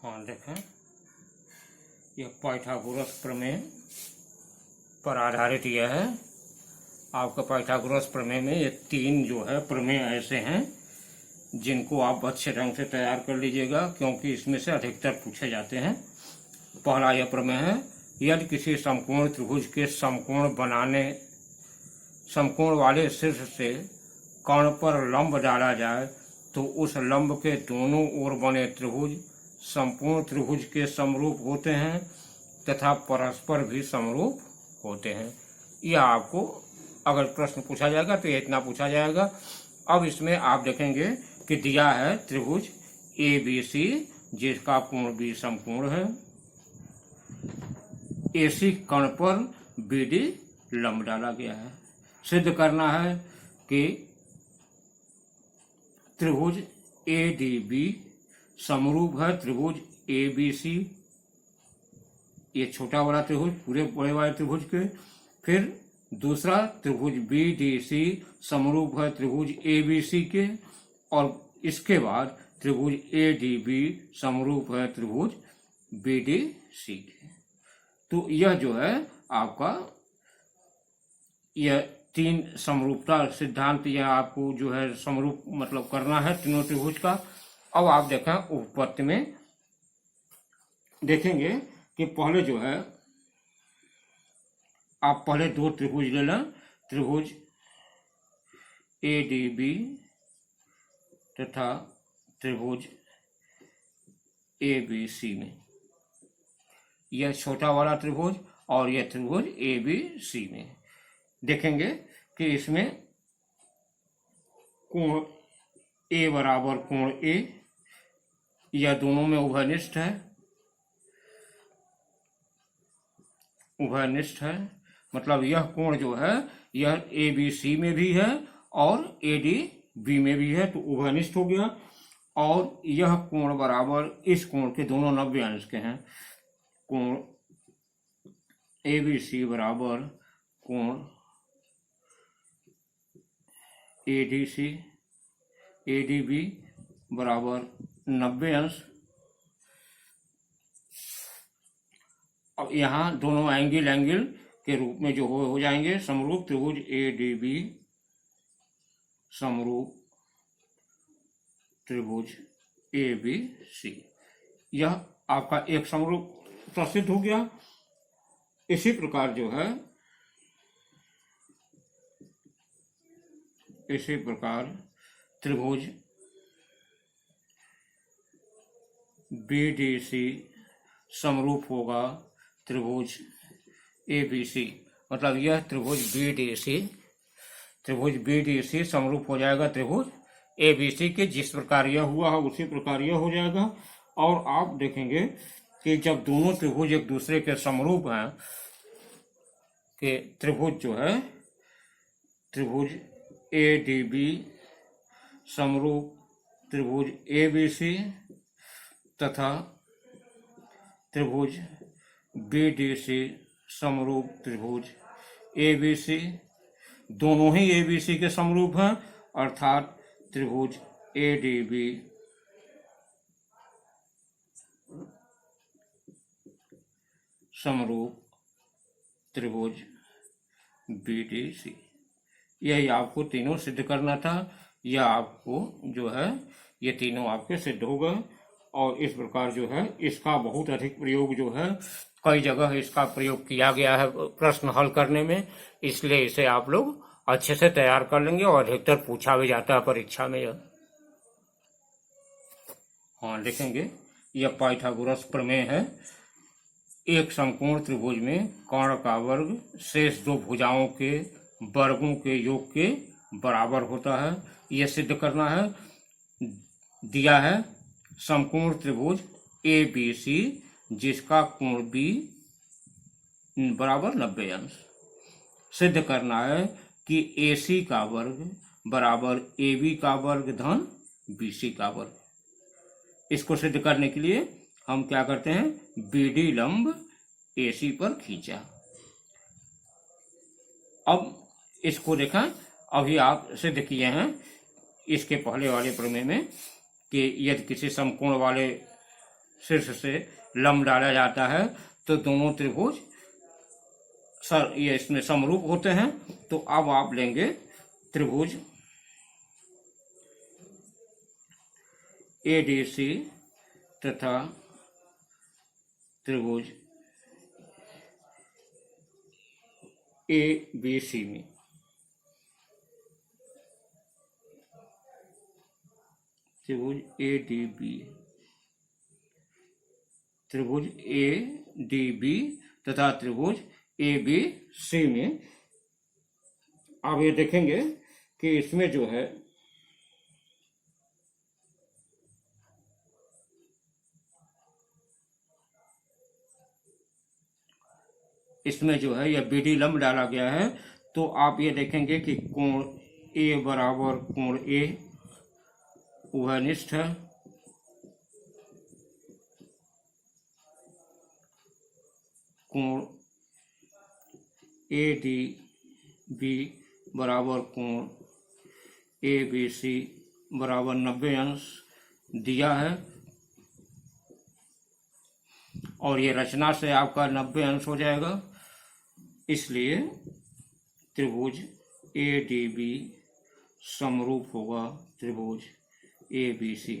हाँ देखें, यह पाइथागोरस प्रमेय पर आधारित यह है। आपका पाइथागोरस प्रमेय में ये तीन जो है प्रमेय ऐसे हैं जिनको आप अच्छे ढंग से तैयार कर लीजिएगा, क्योंकि इसमें से अधिकतर पूछे जाते हैं। पहला यह प्रमेय है, यदि किसी समकोण त्रिभुज के समकोण वाले शीर्ष से कर्ण पर लंब डाला जाए तो उस लंब के दोनों ओर बने त्रिभुज संपूर्ण त्रिभुज के समरूप होते हैं तथा परस्पर भी समरूप होते हैं। यह आपको अगर प्रश्न पूछा जाएगा तो इतना पूछा जाएगा। अब इसमें आप देखेंगे कि दिया है त्रिभुज ABC जिसका कोण B समकोण है, AC कर्ण पर BD लंब डाला गया है। सिद्ध करना है कि त्रिभुज ADB समरूप है त्रिभुज ABC, ये छोटा बड़ा त्रिभुज पूरे बड़े वाले त्रिभुज के। फिर दूसरा त्रिभुज BDC समरूप है त्रिभुज ABC के, और इसके बाद त्रिभुज ADB समरूप है त्रिभुज BDC के। तो यह जो है आपका यह तीन समरूपता सिद्धांत, यह आपको जो है समरूप मतलब करना है तीनों त्रिभुज का। अब आप देखें उपपत्ति में देखेंगे कि पहले जो है आप पहले दो त्रिभुज ले लें, त्रिभुज ADB तथा त्रिभुज ABC में, यह छोटा वाला त्रिभुज और यह त्रिभुज ABC में देखेंगे कि इसमें कोण A बराबर कोण A, यह दोनों में उभयनिष्ठ है। उभयनिष्ठ है मतलब यह कोण जो है यह ABC में भी है और ADB में भी है, तो उभयनिष्ठ हो गया। और यह कोण बराबर इस कोण के दोनों 90 अंश के हैं। कोण ABC बराबर कोण ADB बराबर 90 अंश। अब यहाँ दोनों एंगल के रूप में जो हो जाएंगे समरूप, त्रिभुज ADB समरूप त्रिभुज ABC, यह आपका एक समरूप प्रसिद्ध हो गया। इसी प्रकार जो है इसी प्रकार त्रिभुज BDC समरूप होगा त्रिभुज ABC, मतलब यह त्रिभुज BDC समरूप हो जाएगा त्रिभुज ABC के। जिस प्रकार यह हुआ है उसी प्रकार यह हो जाएगा। और आप देखेंगे कि जब दोनों त्रिभुज एक दूसरे के समरूप हैं कि त्रिभुज जो है त्रिभुज ADB समरूप त्रिभुज ABC तथा त्रिभुज BDC समरूप त्रिभुज ABC, दोनों ही ABC के समरूप हैं, अर्थात त्रिभुज ADB समरूप त्रिभुज BDC। यही आपको तीनों सिद्ध करना था। यह आपको जो है ये तीनों आपके सिद्ध हो गए। और इस प्रकार जो है इसका बहुत अधिक प्रयोग जो है कई जगह इसका प्रयोग किया गया है प्रश्न हल करने में, इसलिए इसे आप लोग अच्छे से तैयार कर लेंगे और अधिकतर पूछा भी जाता है परीक्षा में। यह हाँ देखेंगे, यह पाइथागोरस प्रमेय है। एक समकोण त्रिभुज में कर्ण का वर्ग शेष दो भुजाओं के वर्गों के योग के बराबर होता है। यह सिद्ध करना है। दिया है समकोण त्रिभुज ABC जिसका कोण B बराबर 90 अंश। सिद्ध करना है कि AC का वर्ग बराबर AB का वर्ग धन BC का वर्ग। इसको सिद्ध करने के लिए हम क्या करते हैं, BD लंब AC पर खींचा। अब इसको देखा, अभी आप सिद्ध किए हैं इसके पहले वाले प्रमेय में कि यदि किसी समकोण वाले शीर्ष से लंब डाला जाता है तो दोनों त्रिभुज ये इसमें समरूप होते हैं। तो अब आप लेंगे त्रिभुज एडीसी तथा त्रिभुज एबीसी में त्रिभुज एडीबी, त्रिभुज एडीबी तथा त्रिभुज एबीसी में आप ये देखेंगे कि इसमें जो है यह बीडी लंब डाला गया है। तो आप ये देखेंगे कि कोण ए बराबर कोण ए उभयनिष्ठ है, कोण ए डी बी बराबर कोण ए बी सी बराबर 90 अंश दिया है और ये रचना से आपका 90 अंश हो जाएगा। इसलिए त्रिभुज ए डी बी समरूप होगा त्रिभुज ए बी सी।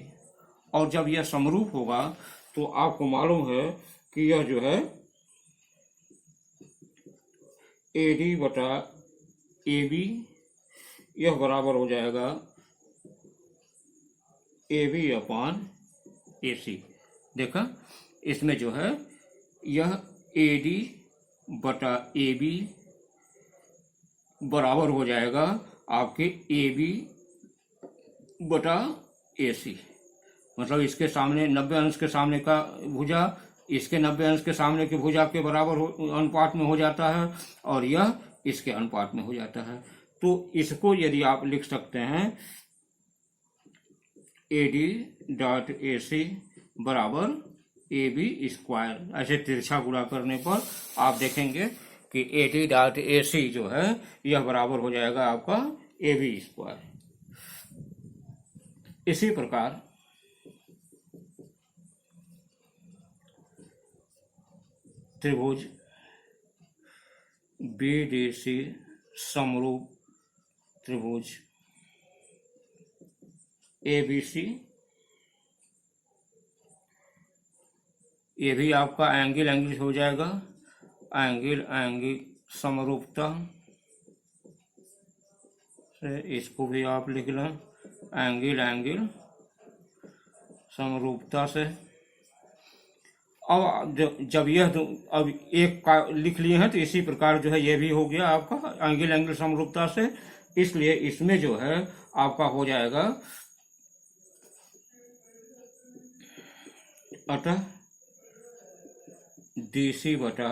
और जब यह समरूप होगा तो आपको मालूम है कि यह जो है ए डी बटा ए बी यह बराबर हो जाएगा ए बी अपान ए सी। देखा, इसमें जो है यह ए डी बटा ए बी बराबर हो जाएगा आपके ए बी बटा ए सी। मतलब इसके सामने 90 अंश के सामने का भुजा इसके 90 अंश के सामने की भुजा के बराबर अनुपात में हो जाता है और यह इसके अनुपात में हो जाता है। तो इसको यदि आप लिख सकते हैं ए डी डॉट ए सी बराबर ए बी स्क्वायर। ऐसे तिरछा गुणा करने पर आप देखेंगे कि ए डी डॉट ए सी जो है यह बराबर हो जाएगा आपका ए बी स्क्वायर। इसी प्रकार त्रिभुज बी डी सी समरूप त्रिभुज ए बी सी, ये भी आपका एंगल हो जाएगा, एंगल समरूपता से इसको भी आप लिख लें एंगल समरूपता से। अब जब यह अब एक का लिख लिए हैं तो इसी प्रकार जो है ये भी हो गया आपका एंगल समरूपता से। इसलिए इसमें जो है आपका हो जाएगा अतः DC बटा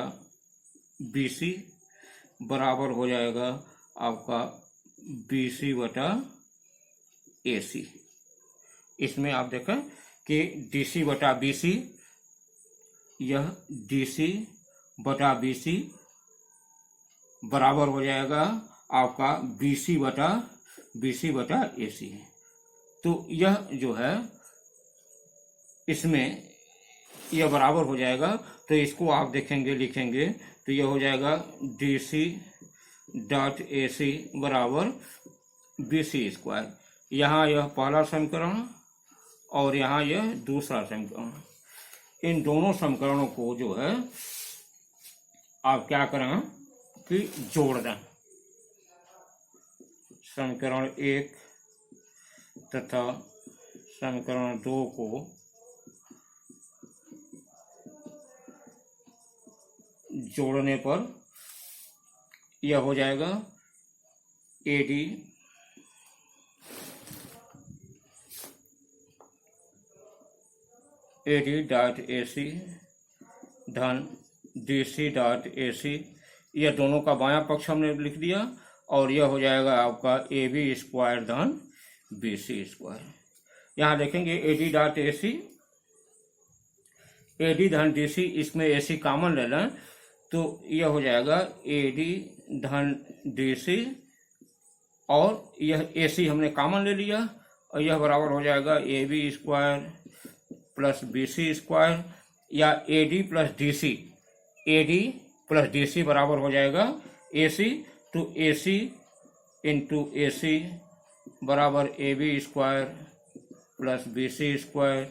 BC बराबर हो जाएगा आपका BC बटा AC। इसमें आप देखें कि DC बटा BC यह DC बटा BC बराबर हो जाएगा आपका BC बटा AC। तो यह जो है इसमें यह बराबर हो जाएगा। तो इसको आप देखेंगे लिखेंगे तो यह हो जाएगा DC डॉट AC बराबर BC स्क्वायर। यहाँ यह पहला समीकरण और यहाँ यह दूसरा समीकरण। इन दोनों समीकरणों को जो है आप क्या करें कि जोड़ दें। समीकरण 1 तथा समीकरण 2 को जोड़ने पर यह हो जाएगा AD डॉट AC धन DC डॉट AC। यह दोनों का बायां पक्ष हमने लिख दिया और यह हो जाएगा आपका AB स्क्वायर धन BC स्क्वायर। यहाँ देखेंगे AD डॉट AC AD धन DC, इसमें AC कॉमन ले लें तो यह हो जाएगा AD धन DC और यह AC हमने कॉमन ले लिया और यह बराबर हो जाएगा AB square plus BC square या AD plus DC, AD plus DC बराबर हो जाएगा AC, तो AC इंटू AC बराबर AB square plus BC square,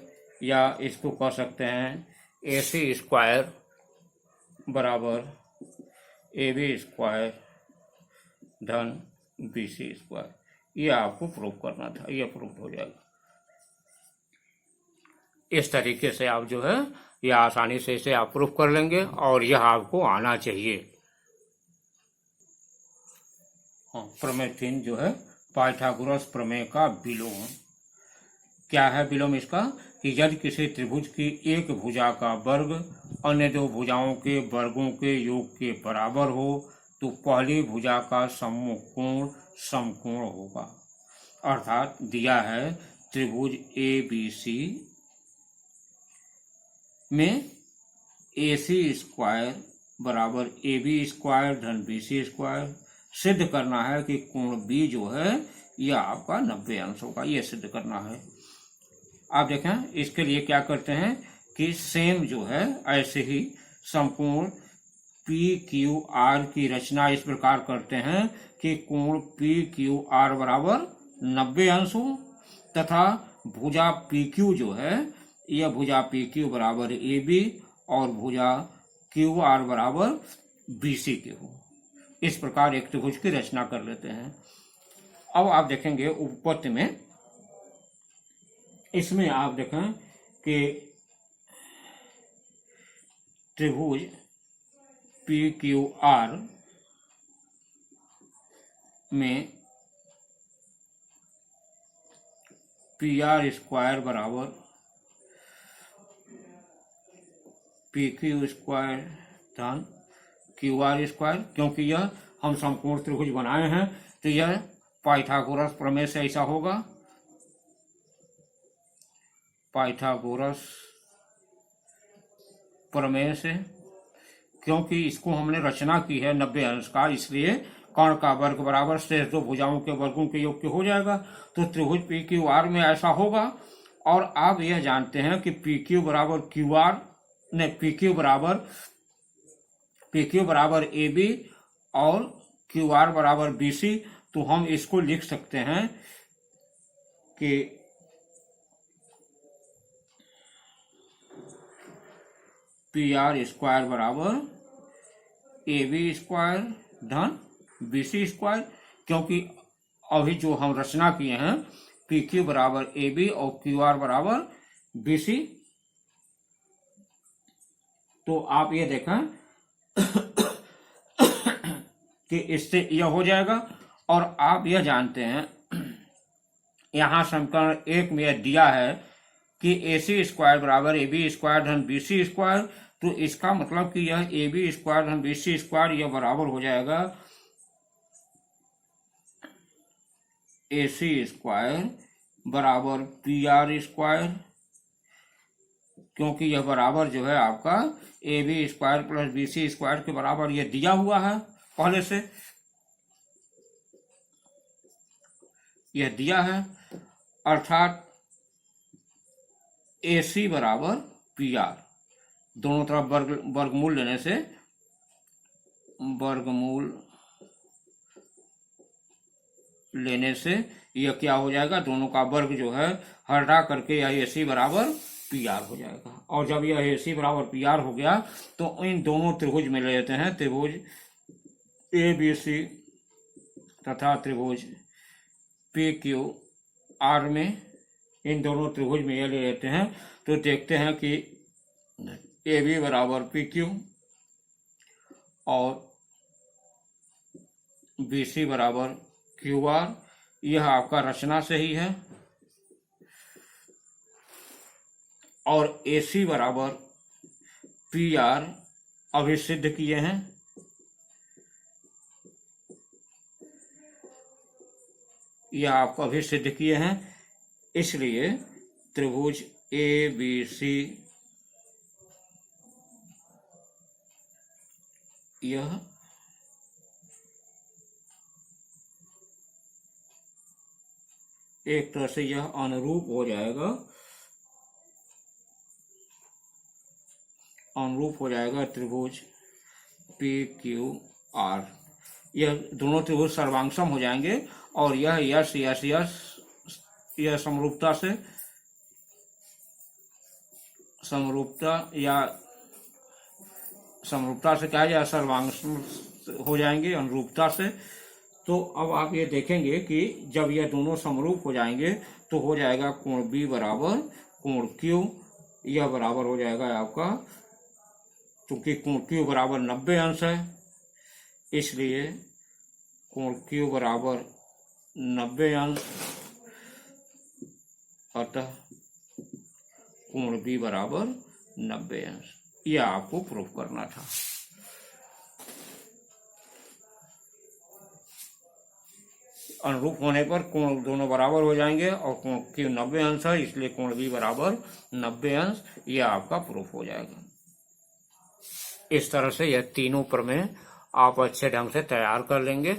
या इसको कह सकते हैं AC स्क्वायर बराबर AB स्क्वायर धन BC स्क्वायर। ये आपको प्रूव करना था, ये प्रूव हो जाएगा। इस तरीके से आप जो है ये आसानी से इसे आप प्रूव कर लेंगे और यह आपको आना चाहिए। प्रमेय 3 जो है पाइथागोरस प्रमेय का विलोम। क्या है विलोम इसका? कि यदि किसी त्रिभुज की एक भुजा का वर्ग अन्य दो भुजाओं के वर्गों के योग के बराबर हो तो पहली भुजा का सम्मुख कोण समकोण होगा। अर्थात दिया है त्रिभुज ABC में AC स्क्वायर बराबर AB स्क्वायर धन BC स्क्वायर। सिद्ध करना है कि कोण B जो है यह आपका 90 अंश होगा, यह सिद्ध करना है। आप देखें इसके लिए क्या करते हैं कि सेम जो है ऐसे ही समकोण PQR की रचना इस प्रकार करते हैं कि कोण PQR बराबर 90 अंश हो तथा भुजा PQ जो है यह भुजा PQ बराबर AB और भुजा QR बराबर BC के हो। इस प्रकार एक त्रिभुज की रचना कर लेते हैं। अब आप देखेंगे उपपत्ति में, इसमें आप देखें कि त्रिभुज PQR में PR स्क्वायर बराबर PQ स्क्वायर धन QR स्क्वायर, क्योंकि यह हम समकोण त्रिभुज बनाए हैं तो यह पाइथागोरस प्रमेय से ऐसा होगा। पाइथागोरस प्रमेय से, क्योंकि इसको हमने रचना की है 90 अंश का, इसलिए कर्ण का वर्ग बराबर शेष दो भुजाओं के वर्गों के योग के हो जाएगा। तो त्रिभुज PQR में ऐसा होगा। और आप यह जानते हैं कि PQ बराबर QR ने PQ बराबर AB और QR बराबर BC, तो हम इसको लिख सकते हैं कि PR स्क्वायर बराबर AB स्क्वायर धन BC स्क्वायर, क्योंकि अभी जो हम रचना किए हैं PQ बराबर AB और QR बराबर BC, तो आप ये देखें कि इससे यह हो जाएगा। और आप यह जानते हैं यहाँ समीकरण 1 में यह दिया है कि AC स्क्वायर बराबर AB स्क्वायर धन BC स्क्वायर, तो इसका मतलब कि यह AB स्क्वायर धन BC स्क्वायर यह बराबर हो जाएगा AC स्क्वायर बराबर PR स्क्वायर, क्योंकि यह बराबर जो है आपका AB square plus BC square के बराबर यह दिया हुआ है पहले से, यह दिया है। अर्थात AC बराबर PR, दोनों तरफ वर्गमूल लेने से यह क्या हो जाएगा, दोनों का वर्ग जो है हटा करके यह AC बराबर PR हो जाएगा। और जब यह AC बराबर PR हो गया तो इन दोनों त्रिभुज में ले लेते हैं, त्रिभुज ABC तथा त्रिभुज PQR में, इन दोनों त्रिभुज में ये ले लेते हैं तो देखते हैं कि AB बराबर PQ और BC बराबर QR, यह आपका रचना से ही है। और AC बराबर PR अभी सिद्ध किए हैं। यह आपको अभी सिद्ध किए हैं, इसलिए त्रिभुज ABC यह एक तरह से यह अनुरूप हो जाएगा अनुरूप हो जाएगा त्रिभुज पी क्यू आर। यह दोनों त्रिभुज सर्वांगसम हो जाएंगे और यह यश यश यश यह समरूपता से क्या है, सर्वांगसम हो जाएंगे अनुरूपता से। तो अब आप ये देखेंगे कि जब यह दोनों समरूप हो जाएंगे तो हो जाएगा कोण B बराबर कोण Q। यह बराबर हो जाएगा आपका, क्योंकि कोण Q बराबर 90 अंश है, इसलिए कोण Q बराबर 90 अंश, अतः कोण B बराबर 90 अंश। यह आपको प्रूफ करना था। अनुरूप होने पर कोण दोनों बराबर हो जाएंगे और कोण Q 90 अंश है, इसलिए कोण B बराबर 90 अंश। यह आपका प्रूफ हो जाएगा। इस तरह से यह तीनों प्रमेय आप अच्छे ढंग से तैयार कर लेंगे।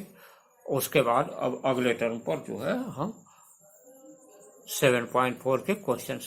उसके बाद अब अगले टर्म पर जो है हम 7.4 के क्वेश्चन